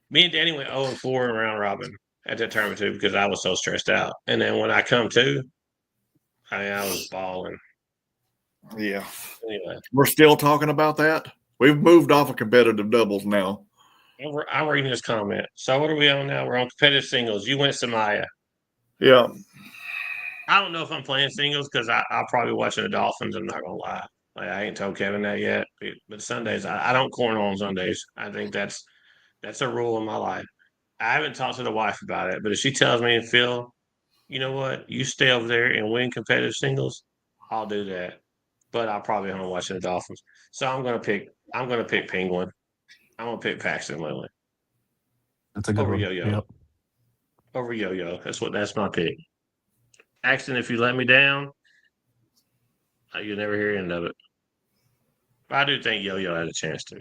Speaker 1: Me and Danny went 0-4 in round robin at that tournament too because I was so stressed out. And then when I come to, I was balling.
Speaker 3: Yeah.
Speaker 1: Anyway,
Speaker 3: we're still talking about that. We've moved off of competitive doubles now.
Speaker 1: I'm reading this comment. So what are we on now? We're on competitive singles. You went Samaya.
Speaker 3: Yeah.
Speaker 1: I don't know if I'm playing singles because I'll probably be watching the Dolphins. I'm not gonna lie. Like I ain't told Kevin that yet. But Sundays, I don't corner on Sundays. I think that's a rule in my life. I haven't talked to the wife about it, but if she tells me, Phil, you know what, you stay over there and win competitive singles, I'll do that. But I'll probably home watching the Dolphins. So I'm gonna pick Penguin. I'm gonna pick Paxton Lindley
Speaker 2: That's a good
Speaker 1: over
Speaker 2: one.
Speaker 1: Yo Yo.
Speaker 2: Yep.
Speaker 1: Over Yo Yo. That's my pick. Paxton, if you let me down, you'll never hear the end of it. But I do think Yo Yo had a chance to.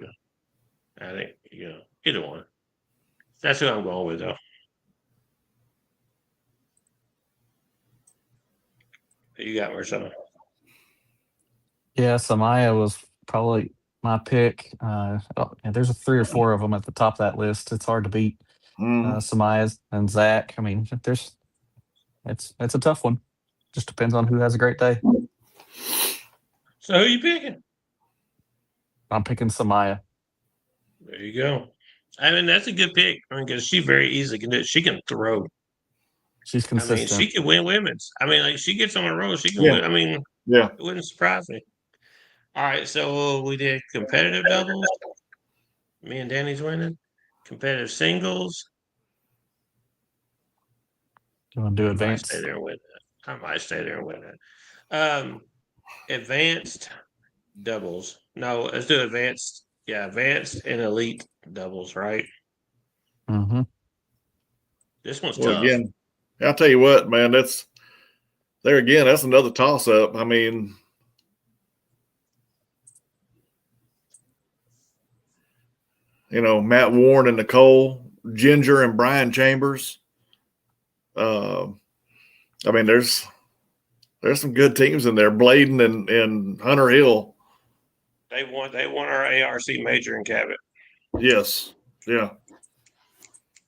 Speaker 1: I think, either one. That's who I'm going with though. You got Marcelo.
Speaker 2: Yeah, Samaya was probably my pick. There's 3 or 4 of them at the top of that list. It's hard to beat Samaya and Zach. I mean, it's a tough one. Just depends on who has a great day.
Speaker 1: So who you picking?
Speaker 2: I'm picking Samaya.
Speaker 1: There you go. I mean, that's a good pick. I mean, because she very easily can do it. She can throw.
Speaker 2: She's
Speaker 1: I mean, she
Speaker 2: consistent.
Speaker 1: can win women's. I mean, like she gets on a roll, she can win. I mean,
Speaker 3: Yeah.
Speaker 1: it wouldn't surprise me. All right, so we did competitive doubles. Me and Danny's winning. Competitive singles.
Speaker 2: You want to do
Speaker 1: I might stay
Speaker 2: advanced?
Speaker 1: there and win that. I might stay there and win that. Advanced doubles. No, let's do advanced. Yeah, advanced and elite doubles, right?
Speaker 2: Mm-hmm.
Speaker 1: This one's
Speaker 3: Well,
Speaker 1: tough.
Speaker 3: again, I'll tell you what, man, that's another toss up. I mean, Matt Warren and Nicole, Ginger and Brian Chambers. I mean, there's some good teams in there. Bladen and Hunter Hill.
Speaker 1: They won our ARC major in Cabot.
Speaker 3: Yes. Yeah.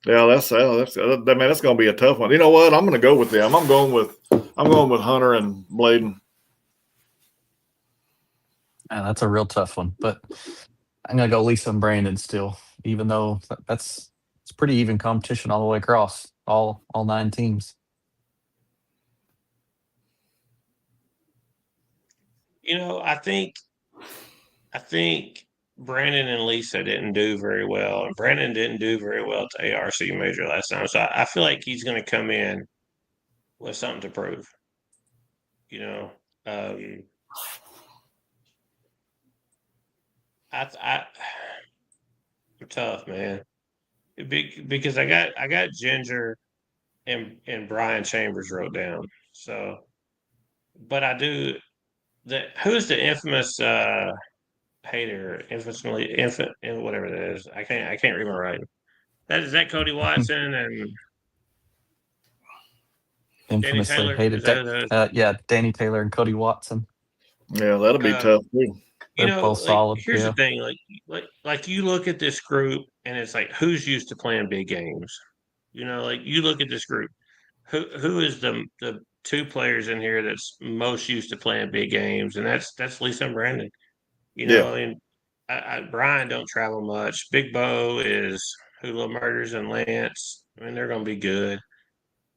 Speaker 3: Yeah, that's going to be a tough one. You know what? I'm going to go with them. I'm going with Hunter and Bladen.
Speaker 2: Yeah, that's a real tough one, but I'm gonna go Lisa and Brandon still, even though it's pretty even competition all the way across all 9 teams.
Speaker 1: I think Brandon and Lisa didn't do very well, and Brandon didn't do very well at the ARC major last time. So I feel like he's going to come in with something to prove. You know, um, I'm tough, man, because I got Ginger and Brian Chambers wrote down. So, but I do who's the infamous hater, infamously infant, whatever that is. I can't read my writing. Is that Cody Watson and Danny
Speaker 2: Infamously
Speaker 1: Taylor? Is
Speaker 2: hated.
Speaker 1: that who that is?
Speaker 2: Yeah, Danny Taylor and Cody Watson.
Speaker 3: Yeah, that'll be tough too.
Speaker 2: They're both solid.
Speaker 1: Here's
Speaker 2: Yeah.
Speaker 1: the thing, like you look at this group and it's like who's used to playing big games? Like you look at this group, who is the 2 players in here that's most used to playing big games, and that's Lisa and Brandon.
Speaker 3: Yeah.
Speaker 1: I mean, Brian don't travel much. Big Bo is Hula Murders and Lance. I mean, they're going to be good.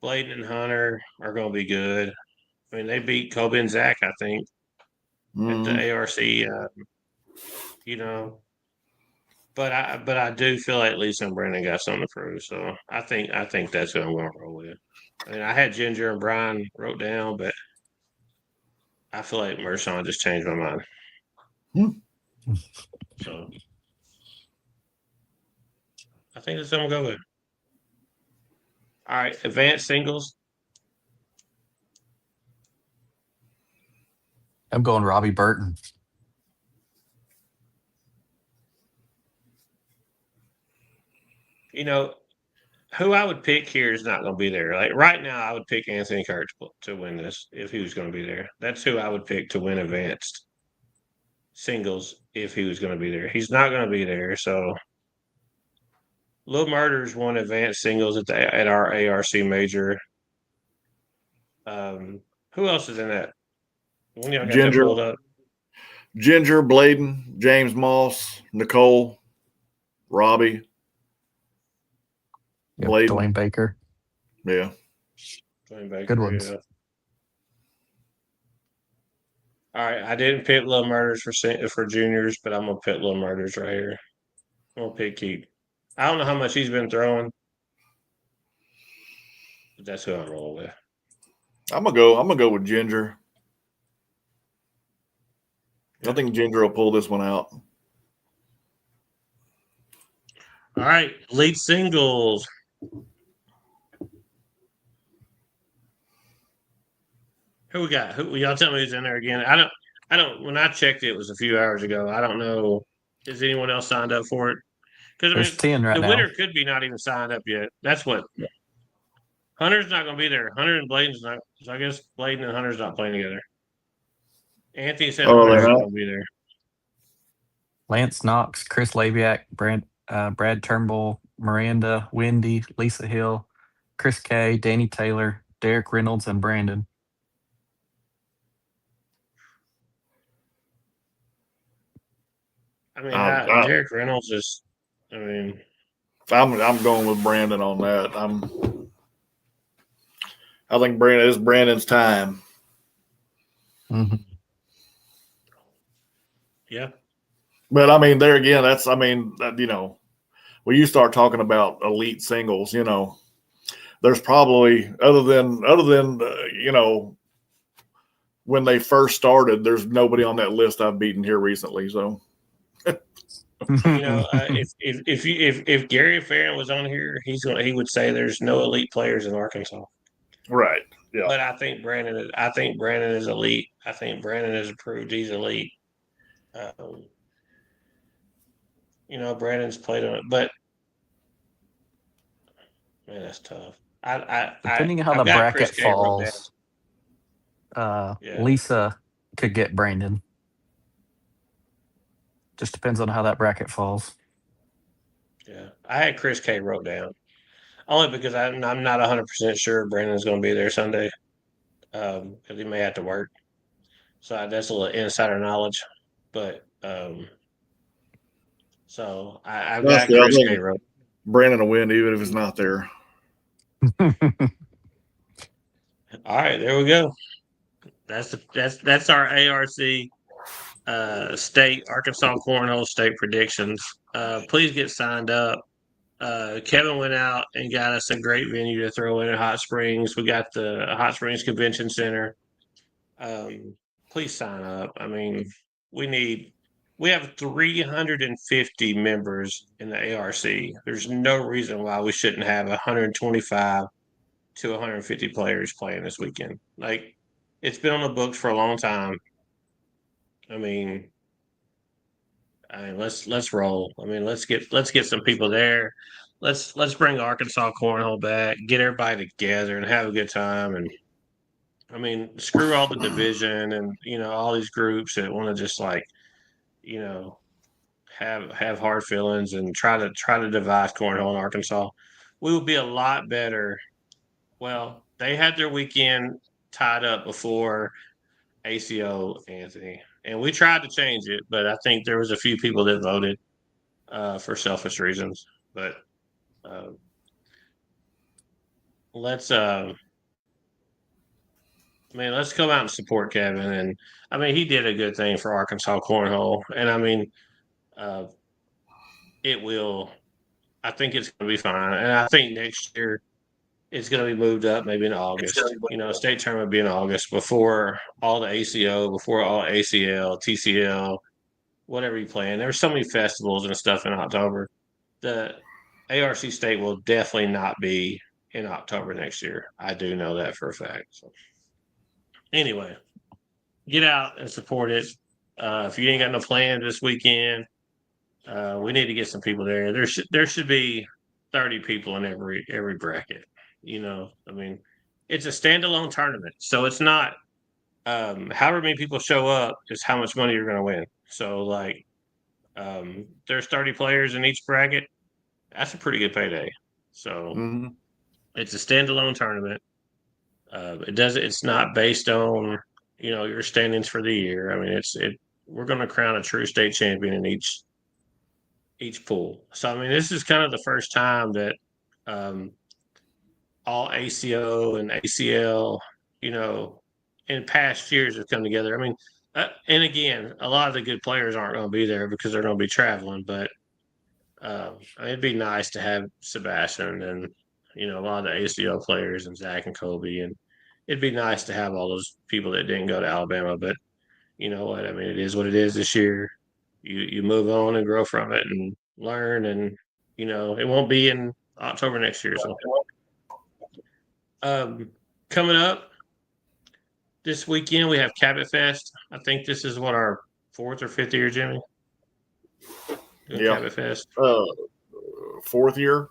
Speaker 1: Bladen and Hunter are going to be good. I mean, they beat Kobe and Zach, I think, at the ARC. You know, but I do feel like Lisa and Brandon got something to prove. So I think that's who I'm going to roll with. I mean, I had Ginger and Brian wrote down, but I feel like Mershon just changed my mind. So I think that's what I'm going to go with. All right, advanced singles.
Speaker 2: I'm going Robbie Burton.
Speaker 1: You know, who I would pick here is not going to be there. Like right now, I would pick Anthony Kirk to win this if he was going to be there. That's who I would pick to win advanced singles if he was going to be there. He's not going to be there, so Lil Murders won advanced singles at our ARC major. Who else is in that? When y'all got that
Speaker 3: Ginger,
Speaker 1: pulled up?
Speaker 3: Ginger, Bladen, James Moss, Nicole, Robbie,
Speaker 2: Yep,
Speaker 3: Bladen.
Speaker 2: Dwayne Baker.
Speaker 3: Yeah.
Speaker 1: Dwayne Baker,
Speaker 2: Good ones.
Speaker 1: yeah. All right, I didn't pick Lil Murders for juniors, but I'm gonna pick Lil Murders right here. I'm gonna pick Keith. I don't know how much he's been throwing, but that's who I'm rolling with.
Speaker 3: I'm gonna go with Ginger. I think Ginger will pull this one out.
Speaker 1: All right, lead singles. Who we got? Who y'all tell me who's in there again? I don't. When I checked it was a few hours ago. I don't know. Is anyone else signed up for it? Because I
Speaker 2: There's
Speaker 1: mean,
Speaker 2: 10 right
Speaker 1: the
Speaker 2: now.
Speaker 1: winner could be not even signed up yet. That's what. Hunter's not going to be there. Hunter and Bladen's not. So I guess Bladen and Hunter's not playing together. Anthony said Hunter's not going to be there.
Speaker 2: Lance Knox, Chris Labiak, Brad Turnbull, Miranda, Wendy, Lisa Hill, Chris Kay, Danny Taylor, Derek Reynolds, and Brandon.
Speaker 1: I mean, Derek Reynolds is. I mean,
Speaker 3: I'm going with Brandon on that. I think it's Brandon's time.
Speaker 2: Mm-hmm.
Speaker 1: Yeah.
Speaker 3: But I mean, there again, when you start talking about elite singles, there's probably other than when they first started, there's nobody on that list I've beaten here recently. So,
Speaker 1: if Gary Farron was on here, he would say there's no elite players in Arkansas.
Speaker 3: Right. Yeah.
Speaker 1: But I think Brandon is elite. I think Brandon has proved he's elite. Brandon's played on it, but man, that's tough.
Speaker 2: Depending on how the bracket falls, Lisa could get Brandon. Just depends on how that bracket falls.
Speaker 1: Yeah, I had Chris K wrote down only because I'm not 100% sure Brandon's going to be there Sunday because he may have to work. So that's a little insider knowledge, but so I've got Chris K wrote.
Speaker 3: Brandon will win even if it's not there.
Speaker 1: All right, there we go. That's our ARC state Arkansas Cornhole state predictions. Please get signed up. Kevin went out and got us a great venue to throw in at Hot Springs. We got the Hot Springs Convention Center. Please sign up. I mean, we have 350 members in the ARC. There's no reason why we shouldn't have 125 to 150 players playing this weekend. Like, it's been on the books for a long time. I mean, let's roll. I mean, let's get some people there. Let's bring Arkansas Cornhole back. Get everybody together and have a good time. And I mean, screw all the division and all these groups that want to just have hard feelings and try to divide cornhole in Arkansas. We would be a lot better. Well, they had their weekend tied up before ACO, Anthony, and we tried to change it, but I think there was a few people that voted for selfish reasons. But let's come out and support Kevin. And I mean, he did a good thing for Arkansas Cornhole, and I mean, it will. I think it's going to be fine, and I think next year it's going to be moved up maybe in August. State tournament will be in August before all the ACO, before all ACL, TCL, whatever you plan. There's so many festivals and stuff in October. The ARC State will definitely not be in October next year. I do know that for a fact. So anyway, get out and support it. If you ain't got no plans this weekend, we need to get some people there. There should be 30 people in every bracket. I mean, it's a standalone tournament, so it's not. However many people show up is how much money you're going to win. So there's 30 players in each bracket. That's a pretty good payday. So it's a standalone tournament. It's not based on your standings for the year. I mean, we're going to crown a true state champion in each pool. So I mean, this is kind of the first time that all ACO and ACL, in past years have come together. I mean, and again, a lot of the good players aren't going to be there because they're going to be traveling. But it'd be nice to have Sebastian and a lot of the ACO players and Zach and Kobe, and it'd be nice to have all those people that didn't go to Alabama. But you know what? I mean, it is what it is this year. You move on and grow from it and learn, and it won't be in October next year. So coming up this weekend, we have CabotFest. I think this is our 4th or 5th year, Jimmy. Doing CabotFest.
Speaker 3: 4th year.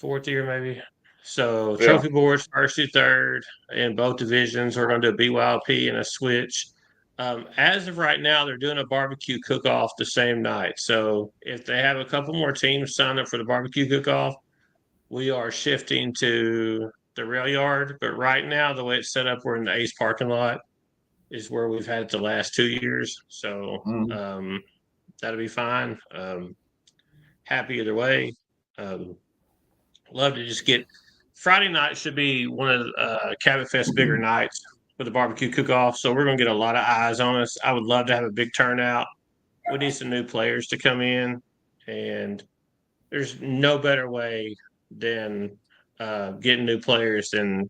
Speaker 1: 4th year, maybe. So trophy boards, 1st through 3rd in both divisions. We're going to do a BYLP and a switch. As of right now, they're doing a barbecue cook-off the same night. So if they have a couple more teams sign up for the barbecue cook-off, we are shifting to the rail yard. But right now, the way it's set up, we're in the Ace parking lot, is where we've had it the last 2 years. So that'll be fine. Happy either way. Love to just get Friday night should be one of CabotFest bigger nights with the barbecue cook-off. So we're going to get a lot of eyes on us. I would love to have a big turnout. We need some new players to come in, and there's no better way than getting new players than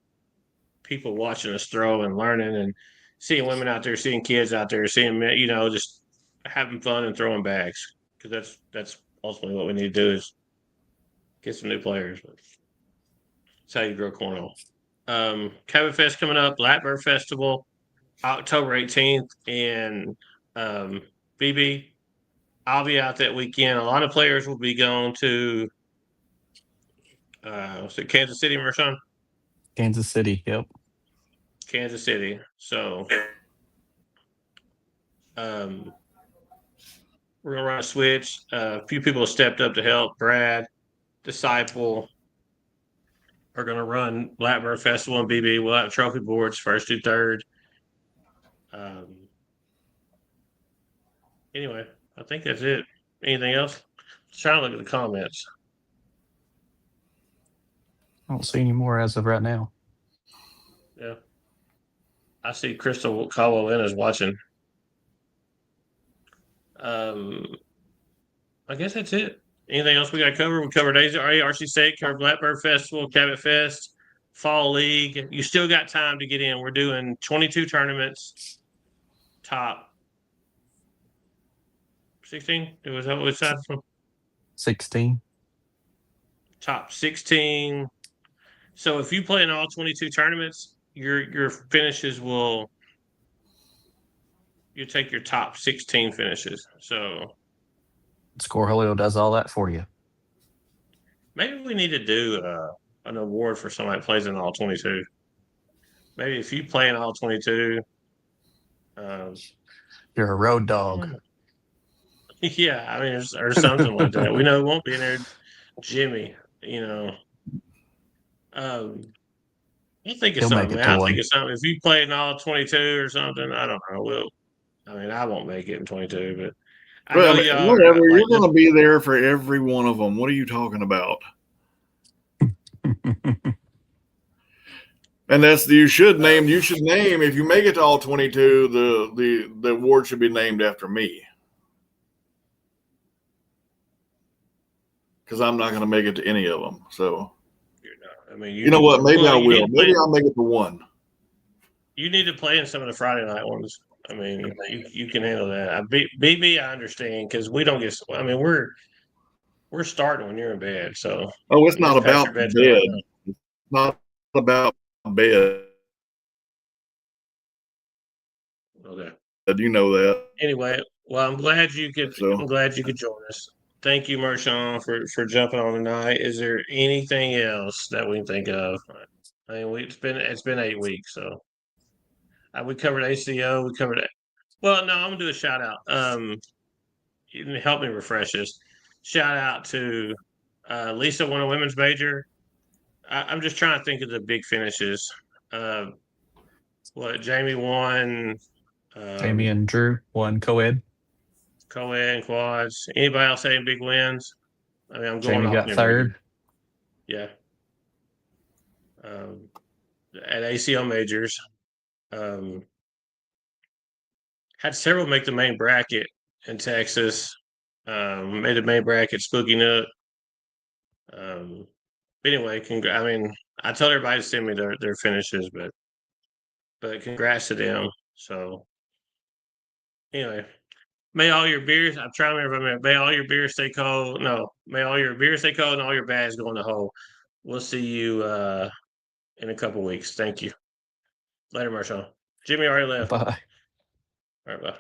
Speaker 1: people watching us throw and learning and seeing women out there, seeing kids out there, seeing men, just having fun and throwing bags, because that's ultimately what we need to do is get some new players. That's how you grow cornhole. CabotFest coming up, Blackbird Festival, October 18th in BB. I'll be out that weekend. A lot of players will be going to Kansas City, Mershon?
Speaker 2: Kansas City, yep.
Speaker 1: Kansas City. So we're going to run a switch. A few people have stepped up to help. Brad, Disciple, are going to run Blackbird Festival and BB. We'll have trophy boards 1st through 3rd. Anyway, I think that's it. Anything else? Just trying to look at the comments.
Speaker 2: I don't see any more as of right now.
Speaker 1: Yeah. I see Crystal Caldwell is watching. I guess that's it. Anything else we got to cover? We covered ARC State, covered Blackbird Festival, CabotFest, Fall League. You still got time to get in. We're doing 22 tournaments, top 16. Was that what we said?
Speaker 2: 16.
Speaker 1: Top 16. So if you play in all 22 tournaments, your finishes you take your top 16 finishes. So
Speaker 2: Scoreholio does all that for you.
Speaker 1: maybe we need to do an award for somebody that plays in all 22. Maybe if you play in all 22.
Speaker 2: You're a road dog.
Speaker 1: Yeah, I mean, or something like that. We know it won't be in there, Jimmy. I think it's something. I think it's something. If you play in all 22 or something, I don't know. I won't make it in 22, but I know y'all.
Speaker 3: Whatever, you're going to be there for every one of them. What are you talking about? And you should name. If you make it to all 22, the award should be named after me, because I'm not going to make it to any of them. So
Speaker 1: now. I mean,
Speaker 3: You know what? Maybe I
Speaker 1: you need
Speaker 3: will.
Speaker 1: to play-
Speaker 3: Maybe I'll make it to one.
Speaker 1: You need to play in some of the Friday night ones. I mean, you can handle that. BB, I understand because we don't get. I mean, we're starting when you're in bed, so
Speaker 3: Oh, it's not
Speaker 1: just pass your
Speaker 3: about
Speaker 1: bed.
Speaker 3: bed. It's not about bed.
Speaker 1: Okay.
Speaker 3: You know that.
Speaker 1: Anyway, well, I'm glad you could.
Speaker 3: So.
Speaker 1: I'm glad you could join us. Thank you, Marshawn, for jumping on tonight. Is there anything else that we can think of? I mean, it's been 8 weeks, so we covered ACO. We covered it. Well, no, I'm gonna do a shout out. You can help me refresh this. Shout out to Lisa won a women's major. I'm just trying to think of the big finishes. Uh, Jamie won.
Speaker 2: Jamie and Drew won co-ed.
Speaker 1: Co-ed and quads. Anybody else having big wins? I mean, I'm going
Speaker 2: Jamie
Speaker 1: off
Speaker 2: got
Speaker 1: memory.
Speaker 2: third.
Speaker 1: Yeah. At ACO majors, had several make the main bracket in Texas. Made the main bracket, Spooky Nook. Anyway, I mean, I told everybody to send me their finishes, but congrats to them. So anyway, may all your beers. I'm trying to remember. May all your beers stay cold. No, may all your beers stay cold and all your bags go in the hole. We'll see you in a couple weeks. Thank you. Later, Marshawn. Jimmy already left.
Speaker 2: Bye.
Speaker 1: All right, bye.